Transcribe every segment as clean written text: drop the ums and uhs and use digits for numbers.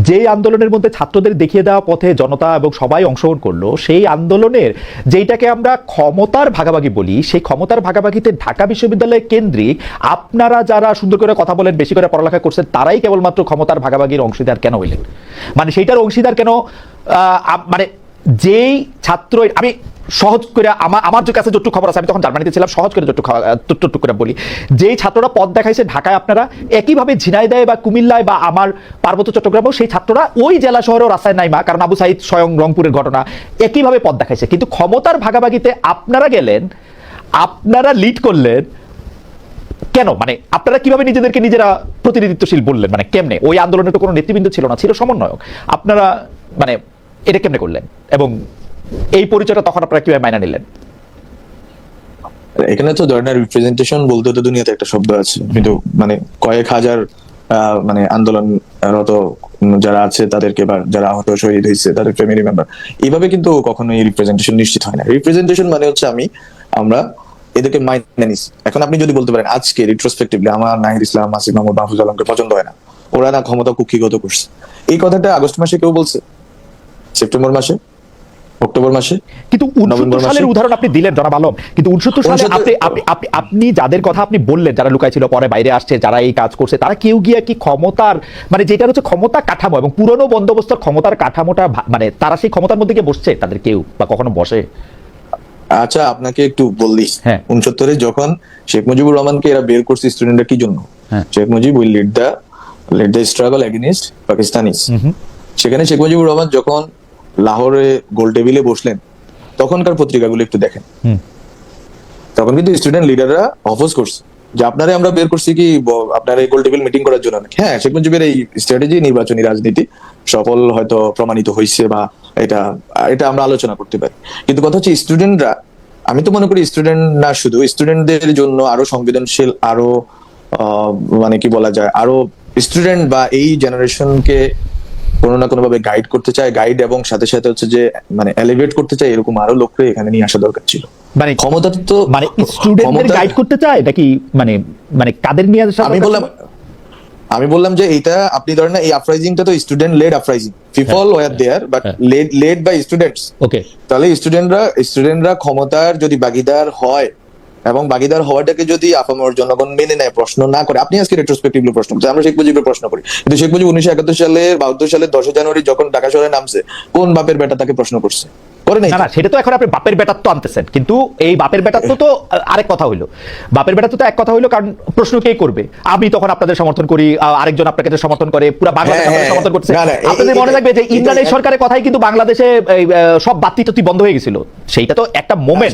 যেই আন্দোলনের মধ্যে ছাত্রদের দেখিয়ে দেওয়া পথে জনতা এবং সবাই অংশগ্রহণ করলো, সেই আন্দোলনের যেইটাকে আমরা ক্ষমতার ভাগাভাগি বলি, সেই ক্ষমতার ভাগাভাগিতে ঢাকা বিশ্ববিদ্যালয় কেন্দ্রিক আপনারা যারা সুন্দর করে কথা বলেন, বেশি করে পড়ালেখা করছেন, তারাই কেবলমাত্র ক্ষমতার ভাগাভাগির অংশীদার কেন হইলেন? মানে সেইটার অংশীদার কেন? মানে যেই ছাত্র, আমি সহজ করে আমার যে কাছে যতটুকু খবর আছে, আমি তখন জার্মানিতে ছিলাম, সহজ করে যতটুকু করে বলি, যেই ছাত্ররা পথ দেখাইছে ঢাকায়, আপনারা একইভাবে ঝিনাইদহে বা কুমিল্লায় বা আমার পার্বত্য চট্টগ্রামেও সেই ছাত্ররা ওই জেলা শহরেও রাস্তায় নাইমা, কারণ আবু সাইদ স্বয়ং রংপুরের ঘটনা, একইভাবে পথ দেখাইছে। কিন্তু ক্ষমতার ভাগাভাগিতে আপনারা গেলেন, আপনারা লিড করলেন কেন? মানে আপনারা কিভাবে নিজেদেরকে নিজেরা প্রতিনিধিত্বশীল বললেন? মানে কেমনে? ওই আন্দোলনের তো কোনো নেতৃবৃন্দ ছিল না, ছিল সমন্বয়ক। আপনারা মানে এটা কেমনে করলেন, এবং এই পরিচয়টা তখন আপনারা কিভাবে মাইনা নিলেন? এখানে তো ধরনের রিপ্রেজেন্টেশন বলতে তো দুনিয়াতে একটা শব্দ আছে, কিন্তু মানে কয়েক হাজার মানে আন্দোলনরত যারা আছে তাদেরকে, বা যারা আহত শহীদ হয়েছে তাদের ফ্যামিলি মেম্বার, এইভাবে কিন্তু কখনোই রিপ্রেজেন্টেশন নিশ্চিত হয় না। রিপ্রেজেন্টেশন মানে হচ্ছে আমরা এদেরকে মাইনে নিছি। এখন আপনি যদি বলতে পারেন আজকে রিট্রোস্পেক্টিভলি আমার নাহিদ ইসলাম, আসিফ মাহমুদ, মাহফুজ আলমকে পছন্দ হয় না, ওরা না ক্ষমতা কুক্ষিগত করছে, এই কথাটা আগস্ট মাসে কেউ বলছে? সেপ্টেম্বর মাসে? অক্টোবর মাসে? কিন্তু 69 সালের উদাহরণ আপনি দিলেন জনাব আলম, কিন্তু 69 সালে আপনি যাদের কথা আপনি বললেন, যারা লুকাই ছিল পরে বাইরে আসছে, যারা এই কাজ করছে, তারা কেউ গিয়া কি ক্ষমতার, মানে যেটা হচ্ছে ক্ষমতা কাঠামো এবং পুরনো বন্দোবস্তর ক্ষমতার কাঠামোটা, মানে তারা সেই ক্ষমতার মধ্যে গিয়ে বসছে? তাদের কেউ বা কখনো বসে? আচ্ছা, আপনাকে একটু বললি, হ্যাঁ, 69-এ যখন শেখ মুজিবুর রহমানকে এরা বের করছে স্টুডেন্টরা কি জন্য? Sheikh Mujib will lead the struggle against Pakistanis. সেখানে শেখ মুজিবুর রহমান যখন লাহোরে গোল টেবিলে বসলেন, তখনকার পত্রিকাগুলো একটু দেখেন, তখন কিন্তু স্টুডেন্ট লিডাররা অপোজ করছে যে আপনারা আমরা বের করছি কি আপনারা এই গোল টেবিল মিটিং করার জন্য? হ্যাঁ, শেখ মুজিবের এই স্ট্র্যাটেজি, নির্বাচনী রাজনীতি সফল হয়তো প্রমাণিত হয়েছে, বা এটা আমরা আলোচনা করতে পারি। কিন্তু কথা হচ্ছে স্টুডেন্টরা, আমি তো মনে করি স্টুডেন্ট না, শুধু স্টুডেন্টদের জন্য আরো সংবেদনশীল, আরো মানে কি বলা যায়, আরো স্টুডেন্ট বা এই জেনারেশনকে কোনো না কোনো ভাবে গাইড করতে চায়, গাইড এবং সাথে সাথে হচ্ছে যে মানে এলিভেট করতে চায়, এরকম আরো লোককে এখানে নিয়ে আসা দরকার ছিল। মানে ক্ষমতা তো মানে স্টুডেন্টদের গাইড করতে চায় নাকি? মানে মানে কাদের নিয়ে আসা? আমি বললাম যে এটা আপনি ধরেন এই আফরাইজিংটা তো student led uprising, people were there but led by students. Okay, তাহলে স্টুডেন্টরা ক্ষমতার যদি ভাগীদার হয়, এবং ভাগীদার হওয়াটাকে যদি আপামর জনগণ মেনে নেয়, প্রশ্ন না করে, আপনি আজকে রেট্রোস্পেক্টিভলি প্রশ্ন করছেন, আমরা শেখ মুজিবের প্রশ্ন করি, কিন্তু শেখ মুজিব 1971 সালের 72 সালের 10 জানুয়ারি যখন ঢাকা শহরে নামছে, কোন বাপের বেটা তাকে প্রশ্ন করছে? না, সেটা তো এখন আপনি বাপের বেটাত্ব আনতেছেন, কিন্তু এই বাপের বেটাত্ব তো আরেক কথা হইলো, বাপের বেটাত্ব তো এক কথা হইলো, কারণ প্রশ্ন কে করবে? আমি তখন আপনাদের সমর্থন করি, আরেকজন আপনাকে সমর্থন করে, পুরো বাংলাদেশ সমর্থন করছে। আপনাদের মনে রাখবে যে ইমরানের সরকারের কথাই কিন্তু বাংলাদেশে সব বাতি টাতি বন্ধ হয়ে গেছিল। সেইটা তো একটা মোমেন্ট,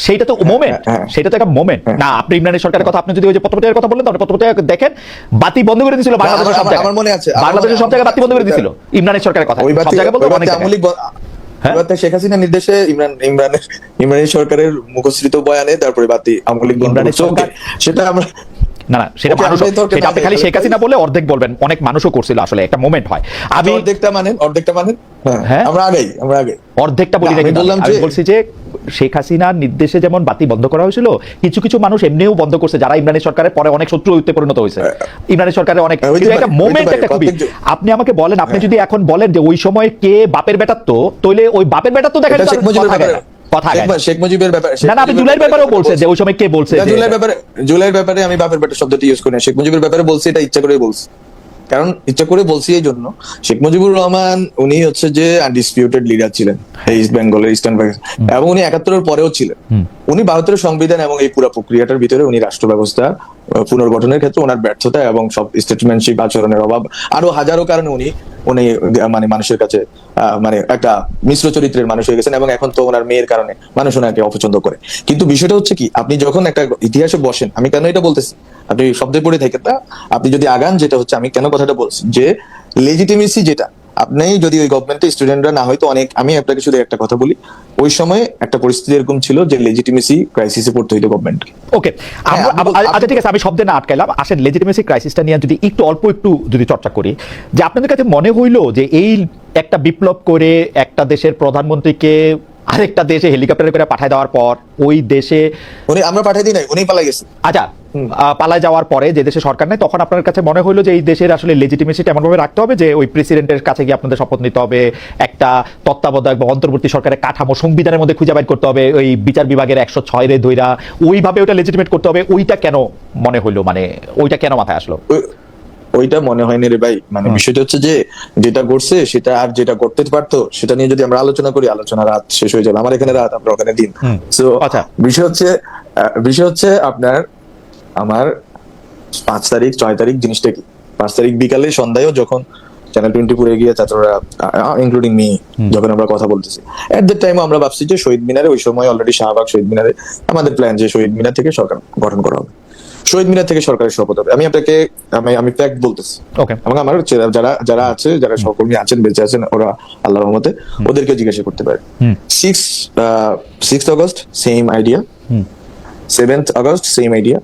সেইটা তো মোমেন্ট, সেটা তো একটা মোমেন্ট না? আপনি ইমরানের সরকারের কথা, আপনি যদি ওই যে পত্রপত্রিকার কথা বললেন, তখন পত্রপত্রিকা দেখেন, বাতি বন্ধ করে দিয়েছিল বাংলাদেশের সব জায়গায়, আমার মনে আছে বাংলাদেশের সব জায়গায় বাতি বন্ধ করে দিয়েছিল ইমরানের সরকারের কথা, সব জায়গায় বলতে অনেক শেখ হাসিনার নির্দেশে ইমরানের সরকারের মুখশ্রিত বয়ানে তারপরে বাতি আমলিক সেটা আমরা না, সেটা মানুষ, সেটা আপনি খালি শেখ হাসিনা বলে অর্ধেক বলবেন, অনেক মানুষও করছিল, আসলে একটা মোমেন্ট হয়। আমি অর্ধেকটা মানেন হ্যাঁ, আমরা আগে অর্ধেকটা বলি না, আমি বলছি যে শেখ হাসিনার নির্দেশে যেমন বাতি বন্ধ করা হয়েছিল, কিছু কিছু মানুষ এমনিও বন্ধ করছে, যারা ইমরানের সরকারের পরে অনেক শত্রুতে পরিণত হয়েছে। ইমরানের সরকারের অনেক একটা মোমেন্ট, একটা খুবই, আপনি আমাকে বলেন, আপনি যদি এখন বলেন যে ওই সময় কে বাপের বেটাত্ব, তাইলে ওই বাপের বেটাত্ব দেখেন শেখ মুজিবের ব্যাপারে, না আপনি জুলাইয়ের ব্যাপারেও বলছেন যে ওই সময় কে বলছে? জুলাইয়ের ব্যাপারে আমি বাপের বেটা শব্দটি ইউজ করি না, শেখ মুজিবের ব্যাপারে বলছি, এটা ইচ্ছা করে বলছি, কারণ ইচ্ছা করে বলছি এই জন্য, শেখ মুজিবুর রহমান উনি হচ্ছে যে আনডিসপিউটেড লিডার ছিলেন ইস্ট বেঙ্গলের, ইস্টার্ন পাকিস্তান, এবং উনি 71-এর পরেও ছিলেন। উনি 72-এর সংবিধান এবং এই পুরো প্রক্রিয়াটার ভিতরে উনি রাষ্ট্র ব্যবস্থা পুনর্গঠনের ক্ষেত্রে ওনার ব্যর্থতা এবং সব স্টেটসম্যানশিপ আচরণের অভাব, আরো হাজারো কারণে উনি মানে মানুষের কাছে মানে একটা মিশ্র চরিত্রের মানুষ হয়ে গেছেন, এবং এখন তো ওনার মেয়ের কারণে মানুষ ওনাকে অপছন্দ করে। কিন্তু বিষয়টা হচ্ছে কি, আপনি যখন একটা ইতিহাসে বসেন, আমি কেন এটা বলতেছি, আপনি শব্দে পড়ে থাকেন না, আপনি যদি আগান, যেটা হচ্ছে আমি কেন কথাটা বলছি, যে লেজিটিমেসি যেটা, আপনি যদি ওই গভর্নমেন্টে স্টুডেন্টরা না হয়তো অনেক, আমি আপনাকে শুধু একটা কথা বলি, ওই সময় একটা পরিস্থিতি এরকম ছিল যে লেজিটিমেসি ক্রাইসিসে পড়তে হইতো গভর্নমেন্টকে। ওকে, আচ্ছা ঠিক আছে, আমি শব্দে না আটকাইলাম, আসেন লেজিটিমেসি ক্রাইসিসটা নিয়ে যদি একটু যদি চর্চা করি, যে আপনাদের কাছে মনে হইলো যে এই একটা বিপ্লব করে একটা দেশের প্রধানমন্ত্রীকে আরেকটা দেশে হেলিকপ্টারে করে পাঠায় দেওয়ার পর, ওই দেশে আমরা পাঠাই দিই নাই, উনি পালাই গেছে। আচ্ছা, পালায় যাওয়ার পরে যে দেশে সরকার নেই, তখন আপনার কাছে মনে হলো যে এই দেশের আসলে লেজিটিমেসিটা এমনভাবে রাখতে হবে যে ওই প্রেসিডেন্টের কাছে গিয়ে আপনাদের শপথ নিতে হবে, একটা তত্ত্বাবধায়ক বা অন্তর্বর্তী সরকারের কাঠামো সংবিধানের মধ্যে খুঁজে বাইর করতে হবে, ওই বিচার বিভাগের 106 রে ধইরা ওইভাবে ওটা লেজিটিমেট করতে হবে। ওইটা কেন মনে হইলো, মানে ওইটা কেন মাথায় আসলো? ওইটা মনে হয়নি রে ভাই, মানে বিষয়টা হচ্ছে যে যেটা করছে সেটা আর যেটা করতে পারতো সেটা নিয়ে যদি আমরা আলোচনা করি, আলোচনা রাত শেষ হয়ে যাবে, আমার এখানে রাত, আপনার ওখানে দিন। তো আচ্ছা, বিষয় হচ্ছে আপনার আমার 5 তারিখ 6 তারিখ জিনিসটা কি, 5 তারিখ বিকালে সন্ধ্যায়ও যখন চ্যানেল 24 গিয়ে ছাত্ররা ইনক্লুডিং মি যখন আমরা কথা বলতেছি, এট দ্য টাইম আমরা ভাবছি যে শহীদ মিনারে, ওই সময় অলরেডি শাহবাগ শহীদ মিনারে আমাদের প্ল্যান যে শহীদ মিনার থেকে সরকার গঠন করা হবে, শহীদ মিনার থেকে সরকারের শপথ হবে। আমি আপনাকে আমি ফ্যাক্ট বলতেছি, ওকে, এবং আমার যারা আছে, যারা সহকর্মী আছেন, বেঁচে আছেন, ওরা আল্লাহর রহমতে ওদেরকে জিজ্ঞাসা করতে পারে। 6th August same idea, 7th August same idea,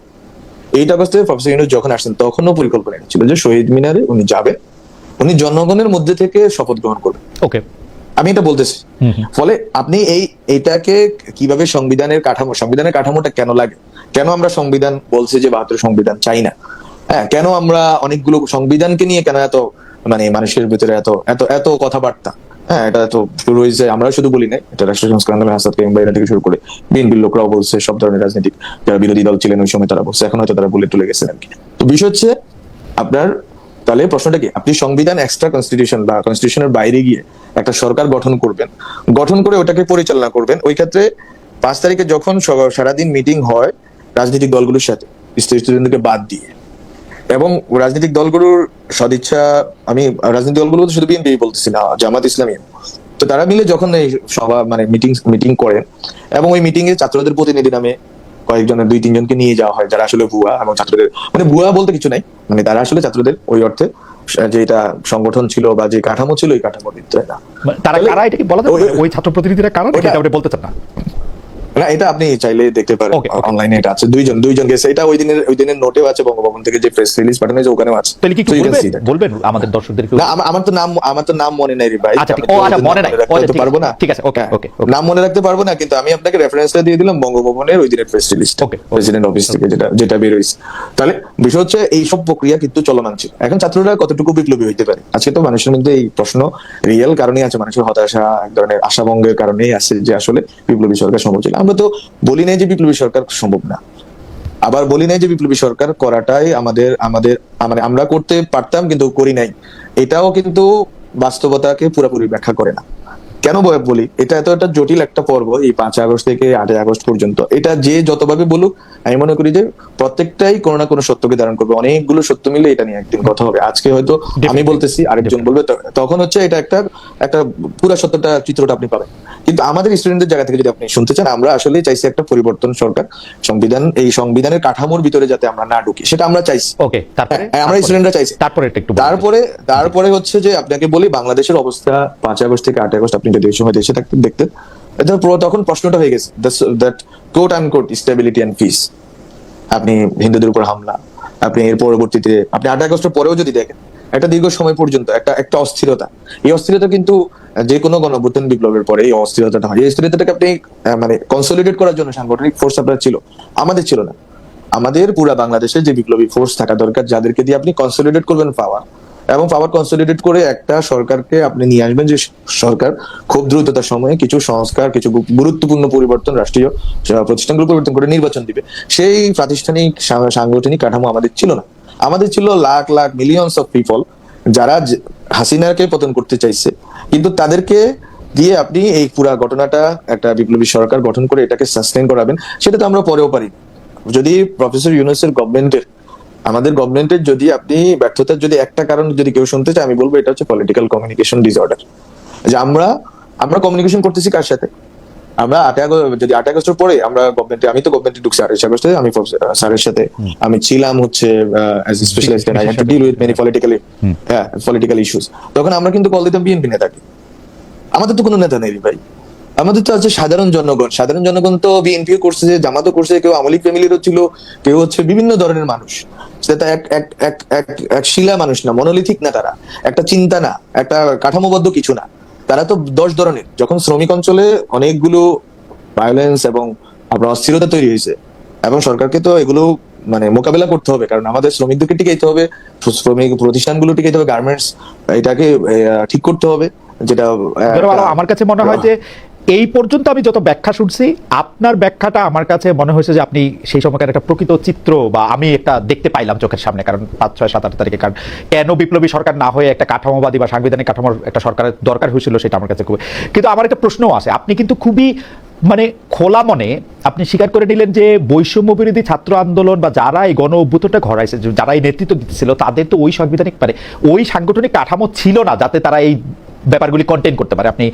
8 আগস্টে প্রফেসর ইউনূস যখন আসছেন তখনও পরিকল্পনা ছিল যে শহীদ মিনারে উনি যাবেন, উনি জনগণের মধ্যে থেকে শপথ গ্রহণ করবেন। ওকে, আমি এটা বলতেছি। ফলে আপনি এইটাকে কিভাবে সংবিধানের কাঠামোটা কেন লাগে, কেন আমরা সংবিধান বলছি যে 72 সংবিধান চাই না, হ্যাঁ, কেন আমরা অনেকগুলো সংবিধানকে নিয়ে কেন এত মানে মানুষের ভিতরে এত এত এত কথাবার্তা, হ্যাঁ, এটা তো শুরু হয়েছে, আমরা শুধু বলি নাই, এটা রাষ্ট্রীয় সংস্কার আন্দোলন হাসাদ কিংবা এটা থেকে শুরু করে বিএনপির লোকরাও বলছে, সব ধরনের রাজনৈতিক যারা বিরোধী দল ছিলেন ওই সময় তারা বলছে, এখন হয়তো তারা বুলেট তুলে গেছেন আর কি। তো বিষয় হচ্ছে আপনার, তাহলে প্রশ্নটা কি, আপনি সংবিধান এক্সট্রা কনস্টিটিউশন বা কনস্টিটিউশনের বাইরে গিয়ে একটা সরকার গঠন করবেন, গঠন করে ওটাকে পরিচালনা করবেন। ওই ক্ষেত্রে 5 তারিখে যখন সারাদিন মিটিং হয় রাজনৈতিক দলগুলোর সাথে, স্টুডেন্টদেরকে বাদ দিয়ে, এবং রাজনৈতিক দলগুলোর সদিচ্ছা, আমি রাজনৈতিক দলগুলো তো শুধু বিএনপি বলতেছি না, জামাত ইসলামী, তো তারা মিলে যখন এই সভা মানে মিটিং করেন, এবং ওই মিটিং এ ছাত্রদের প্রতিনিধি নামে কয়েকজনের 2-3 জনকে নিয়ে যাওয়া হয়, যারা আসলে ভুয়া, এবং ছাত্রদের মানে ভুয়া বলতে কিছু নাই, মানে তারা আসলে ছাত্রদের ওই অর্থে যেটা সংগঠন ছিল বা যে কাঠামো ছিল, ওই কাঠামোর ভিতরে না। তারা কারা, এটা কি বলা যাবে? ওই ছাত্র প্রতিনিধিরা কারা, এটা আপনি বলতে চান না? না, এটা আপনি চাইলে দেখতে পারেন, অনলাইনে এটা আছে, দুইজন গেছে, এটা ওই দিনের নোটেও আছে, বঙ্গভবন থেকে যে প্রেস রিলিজ পাঠানো হয়েছে ওখানেও আছে। তাহলে কি বলবেন আমাদের দর্শকদেরকে? না, আমার তো নাম মনে নাই রে ভাই। আচ্ছা, মনে নাই, পারবো না, ঠিক আছে, ওকে, নাম মনে রাখতে পারবো না, কিন্তু আমি আপনাকে রেফারেন্সটা দিয়ে দিলাম বঙ্গভবনের ওই দিনের প্রেস রিলিজ, প্রেসিডেন্ট অফিস থেকে যেটা বের হয়েছে। তাহলে বিষয় হচ্ছে এই সব প্রক্রিয়া কিন্তু চলমান ছিল। এখন ছাত্ররা কতটুকু বিপ্লবী হইতে পারে, আজকে তো মানুষের মধ্যে এই প্রশ্ন রিয়েল কারণেই আছে, মানুষের হতাশা, এক ধরনের আশাভঙ্গের কারণেই আছে যে আসলে বিপ্লবী সরকার সম্ভব ছিল। আমরা তো বলি নাই যে বিপ্লবী সরকার সম্ভব না, আবার বলি নাই যে বিপ্লবী সরকার করাটাই আমাদের আমরা করতে পারতাম কিন্তু করি নাই, এটাও কিন্তু বাস্তবতাকে পুরোপুরি ব্যাখ্যা করে না। কেন বলি, এটা এত একটা জটিল একটা পর্ব, এই 5 আগস্ট থেকে 8 আগস্ট পর্যন্ত, এটা যে যতভাবে বলুক, আমি মনে করি যে প্রত্যেকটাই কোনো না কোনো সত্যকে ধারণ করবে, অনেকগুলো সত্য মিলে এটা নিয়ে একদিন কথা হবে। আজকে হয়তো আমি বলতেছি, আরেকজন বলবে, তখন হচ্ছে এটা একটা পুরো সত্যটা, চিত্রটা আপনি পাবেন। কিন্তু আমাদের স্টুডেন্টদের জায়গা থেকে যদি আপনি শুনতে চান, আমরা আসলে চাইছি একটা পরিবর্তন সরকার, এই সংবিধানের কাঠামোর ভিতরে যাতে আমরা না ঢুকি, সেটা আমরা চাইছি। ওকে, আমরা স্টুডেন্টরা চাইছি। তারপরে হচ্ছে যে আপনাকে বলি, বাংলাদেশের অবস্থা 5 আগস্ট থেকে 8 আগস্ট আপনি যদি ওই সময় দেশে থাকতেন দেখতেন, তখন প্রশ্নটা হয়ে গেছে, that quote unquote stability and peace. আপনি হিন্দুদের উপর হামলা, আপনি এর পরবর্তীতে আপনি 8 আগস্টের পরেও যদি দেখেন, একটা দীর্ঘ সময় পর্যন্ত একটা অস্থিরতা, এই অস্থিরতা কিন্তু যে কোনো গণঅভ্যুত্থান বিপ্লবের পরে এই অস্থিরতাটা হয়। এই অস্থিরতাটাকে আপনি মানে কনসলিডেট করার জন্য সাংগঠনিক ফোর্স আপনার ছিল, আমাদের ছিল না। আমাদের পুরা বাংলাদেশে যে বিপ্লবী ফোর্স থাকা দরকার, যাদেরকে দিয়ে আপনি কনসলিডেট করবেন পাওয়ার, এবং পাওয়ার কনসলিডেট করে একটা সরকারকে আপনি নিয়ে আসবেন, যে সরকার খুব দ্রুততার সময়ে কিছু সংস্কার, কিছু গুরুত্বপূর্ণ পরিবর্তন, রাষ্ট্রীয় প্রতিষ্ঠানগুলো পরিবর্তন করে নির্বাচন দিবে। সেই প্রাতিষ্ঠানিক সাংগঠনিক কাঠামো আমাদের ছিল না। আমাদের ছিল lakh lakh millions of people যারা হাসিনাকে পতন করতে চাইছে, কিন্তু তাদেরকে দিয়ে আপনি এই পুরা ঘটনাটা একটা বিপ্লবী সরকার গঠন করে এটাকে সাস্টেইন করাবেন, সেটা তো আমরা পরেও পারি। যদি প্রফেসর ইউনূসের আমাদের গভর্নমেন্টের যদি আপনি ব্যর্থতার যদি একটা কারণ যদি কেউ শুনতে চায়, আমি বলবো এটা হচ্ছে পলিটিক্যাল কমিউনিকেশন ডিসঅর্ডার। যে আমরা কমিউনিকেশন করতেছি কার সাথে, আমরা 8 আগস্টের পরে আমরা গভর্নমেন্টে, আমি তো গভর্নমেন্টে ঢুকছি 28 আগস্টে, আমি স্যারের সাথে আমি ছিলাম হচ্ছে as a specialist, I had to deal with many political issues. তখন আমরা কিন্তু কল দিতাম বিএনপি নেতাকে, আমাদের তো কোনো নেতা নেই ভাই, আমাদের তো আছে সাধারণ জনগণ তো বিএনপিও করছে, জামাতও করছে, কেউ আওয়ামী লীগ ফ্যামিলিরও ছিল, কেউ হচ্ছে বিভিন্ন ধরনের মানুষ। সেটা এক শিলা মানুষ না, মনোলিথিক না, তারা একটা চিন্তা না, একটা কাঠামোবদ্ধ কিছু না, তারা তো 10 ধরনের। যখন শ্রমিক অঞ্চলে অনেকগুলো ভায়োলেন্স এবং আপনার অস্থিরতা তৈরি হয়েছে, এবং সরকারকে তো এগুলো মানে মোকাবেলা করতে হবে, কারণ আমাদের শ্রমিকদেরকে টিকাইতে হবে, শ্রমিক প্রতিষ্ঠানগুলো টিকাইতে হবে, গার্মেন্টস এটাকে ঠিক করতে হবে, যেটা জনাব আলম, আমার কাছে মনে হয় যে এই পর্যন্ত আমি যত ব্যাখ্যা শুনছি, আপনার ব্যাখ্যাটা আমার কাছে মনে হয়েছে যে আপনি সেই সময়কার একটা প্রকৃত চিত্র বা আমি একটা দেখতে পাইলাম চোখের সামনে। কারণ 5, 6, 7, 8 তারিখে কারণ কেন বিপ্লবী সরকার না হয়ে একটা কাঠামোবাদী বা সাংবিধানিক কাঠামোর একটা সরকারের দরকার হয়েছিল সেটা আমার কাছে খুব। কিন্তু আমার একটা প্রশ্নও আছে, আপনি কিন্তু খুবই মানে খোলা মনে আপনি স্বীকার করে নিলেন যে বৈষম্য বিরোধী ছাত্র আন্দোলন বা যারা এই গণ অভ্যুত্থানটা ঘটাইছে, যারা এই নেতৃত্ব দিচ্ছিল, তাদের তো ওই সাংবিধানিক ওই সাংগঠনিক কাঠামো ছিল না যাতে তারা এই ব্যাপারগুলি কন্টেইন করতে পারে। আপনি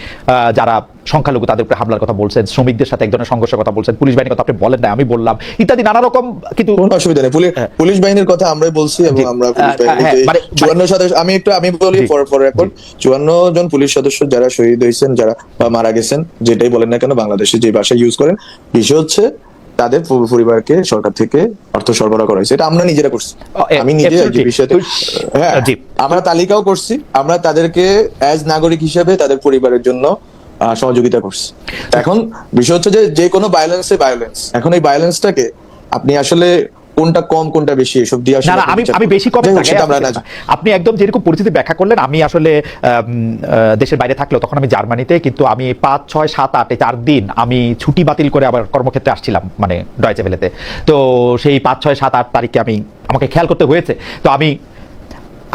যারা সংখ্যালঘু তাদের উপরে হামলার কথা বলছেন, শ্রমিকদের সাথে এক ধরনের সংঘর্ষের কথা বলছেন, পুলিশ বাহিনীর কথা আপনি বলেন না, আমি বললাম, ইত্যাদি নানা রকম। কিন্তু কোনো অসুবিধা নেই, পুলিশ বাহিনীর কথা আমরাই বলছি এবং আমরা পুলিশ বাহিনীর 54 সদস্য, আমি বলি ফর রেকর্ড, 54 জন পুলিশ সদস্য যারা শহীদ হয়েছেন, যারা মারা গেছেন, যেটাই বলেন না কেন বাংলাদেশে যে ভাষা ইউজ করেন, বিষয় হচ্ছে তাদের পরিবারকে সরকার থেকে অর্থ সরবরাহ করা হয়েছে, এটা আমরা নিজেরা করছি। আমি নিজে এই বিষয়তে হ্যাঁ আমরা তালিকাও করছি, আমরা তাদেরকে অ্যাজ নাগরিক হিসেবে তাদের পরিবারের জন্য সহযোগিতা করছি। এখন বিষয় হচ্ছে যে কোনো ভায়োলেন্স, এখন এই ভায়োলেন্সটাকে আপনি আসলে কোনটা কম কোনটা বেশি এসব দিয়ে না, আমি বেশি কম, আপনি একদম যেরকম পরিস্থিতি ব্যাখ্যা করলেন, আমি আসলে দেশের বাইরে থাকলেও তখন আমি জার্মানিতে, কিন্তু আমি 5, 6, 7, 8 4 দিন আমি ছুটি বাতিল করে আবার কর্মক্ষেত্রে আসছিলাম, মানে ডয়েচে ভেলেতে। তো সেই 5, 6, 7, 8 তারিখে আমাকে খেয়াল করতে হয়েছে। তো আমি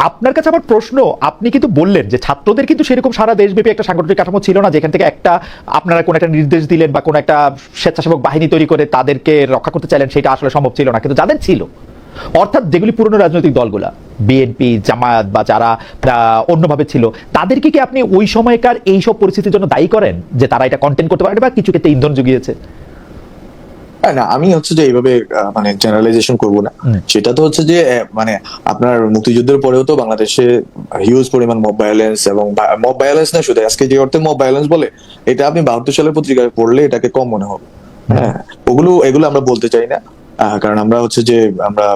আপনার কাছে আমার প্রশ্ন, আপনি কিন্তু বললেন যে ছাত্রদের কিন্তু সেরকম সারা দেশব্যাপী একটা সাংগঠনিক কাঠামো ছিল না যেখান থেকে একটা আপনারা কোন একটা নির্দেশ দিলেন বা কোন একটা স্বেচ্ছাসেবক বাহিনী তৈরি করে তাদেরকে রক্ষা করতে চাইলেন, সেটা আসলে সম্ভব ছিল না। কিন্তু যাদের ছিল, অর্থাৎ যেগুলি পুরনো রাজনৈতিক দলগুলা, বিএনপি, জামায়াত বা যারা অন্যভাবে ছিল, তাদেরকে কি আপনি ওই সময়কার এইসব পরিস্থিতির জন্য দায়ী করেন যে তারা এটা কন্টেন্ট করতে পারে বা কিছু ক্ষেত্রে ইন্ধন জুগিয়েছে? না, আমি হচ্ছে যে এইভাবে মানে জেনারেলাইজেশন করব না। সেটা তো হচ্ছে যে মানে আপনার মুক্তিযুদ্ধের পরেও তো বাংলাদেশে হিউজ পরিমাণ মব ভায়োলেন্স, এবং মব ভায়োলেন্স না শুধু আজকে যে অর্থে মব ভায়োলেন্স বলে, এটা আপনি 72 সালের পত্রিকায় পড়লে এটাকে কম মনে হবে। হ্যাঁ, এগুলো আমরা বলতে চাই না, কারণ আমরা হচ্ছে যে আমরা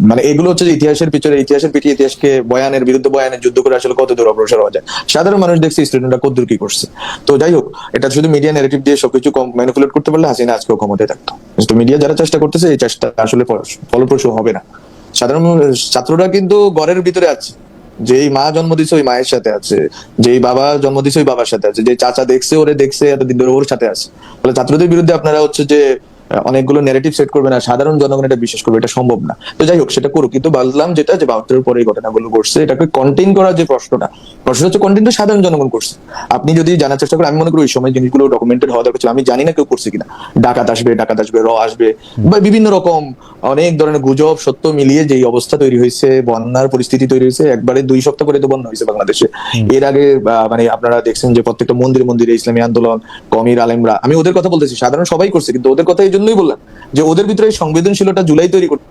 মানে এগুলো হচ্ছে যে ইতিহাসের পিছনে ইতিহাসকে বয়ানের বিরুদ্ধে বয়ানের যুদ্ধ করে আসলে কত দূর অগ্রসর হওয়া যায়, সাধারণ মানুষ দেখছে স্টুডেন্টরা কত দূর কি করছে। তো যাই হোক, এটা শুধু মিডিয়া ন্যারেটিভ দিয়ে সবকিছু ম্যানিপুলেট করতে পারলে হাসিনা আজকেও ক্ষমতায় থাকতো। তো মিডিয়া যারা চেষ্টা করতেছে, এই চেষ্টা আসলে ফলপ্রসূ হবে না। সাধারণ ছাত্ররা কিন্তু ঘরের ভিতরে আছে, যেই মা জন্ম দিছে ওই মায়ের সাথে আছে, যেই বাবা জন্ম দিছে ওই বাবার সাথে আছে, যে চাচা দেখছে এতদিন ধরে ওর সাথে আছে। ফলে ছাত্রদের বিরুদ্ধে আপনারা হচ্ছে যে অনেকগুলো ন্যারেটিভ সেট করবে না, সাধারণ জনগণ এটা বিশ্বাস করবে, এটা সম্ভব না। তো যাই হোক, সেটা করুক, কিন্তু বললাম যেটা যে 72-এর পরে এই ঘটনাগুলো ঘটছে, এটাকে কন্টেইন করার যে প্রশ্নটা হচ্ছে কন্টেইন তো সাধারণ জনগণ করছে। আপনি যদি জানার চেষ্টা করেন, আমি মনে করি ওই সময় জিনিসগুলো ডকুমেন্টেড হওয়া দরকার ছিল। আমি জানি না কেউ করছে কিনা, ডাকাত আসবে, র আসবে, বা বিভিন্ন রকম অনেক ধরনের গুজব সত্য মিলিয়ে যে অবস্থা তৈরি হয়েছে, বন্যার পরিস্থিতি তৈরি হয়েছে, একবারে 2 সপ্তাহ করে তো বন্যা হয়েছে বাংলাদেশে। এর আগে মানে আপনারা দেখছেন যে প্রত্যেকটা মন্দিরে ইসলামী আন্দোলন, কমির আলেমরা, আমি ওদের কথা বলতেছি, সাধারণ সবাই করছে, কিন্তু ওদের কথা এই জন্যই বললাম যে ওদের ভিতরে এই সংবেদনশীলতা জুলাই তৈরি করতে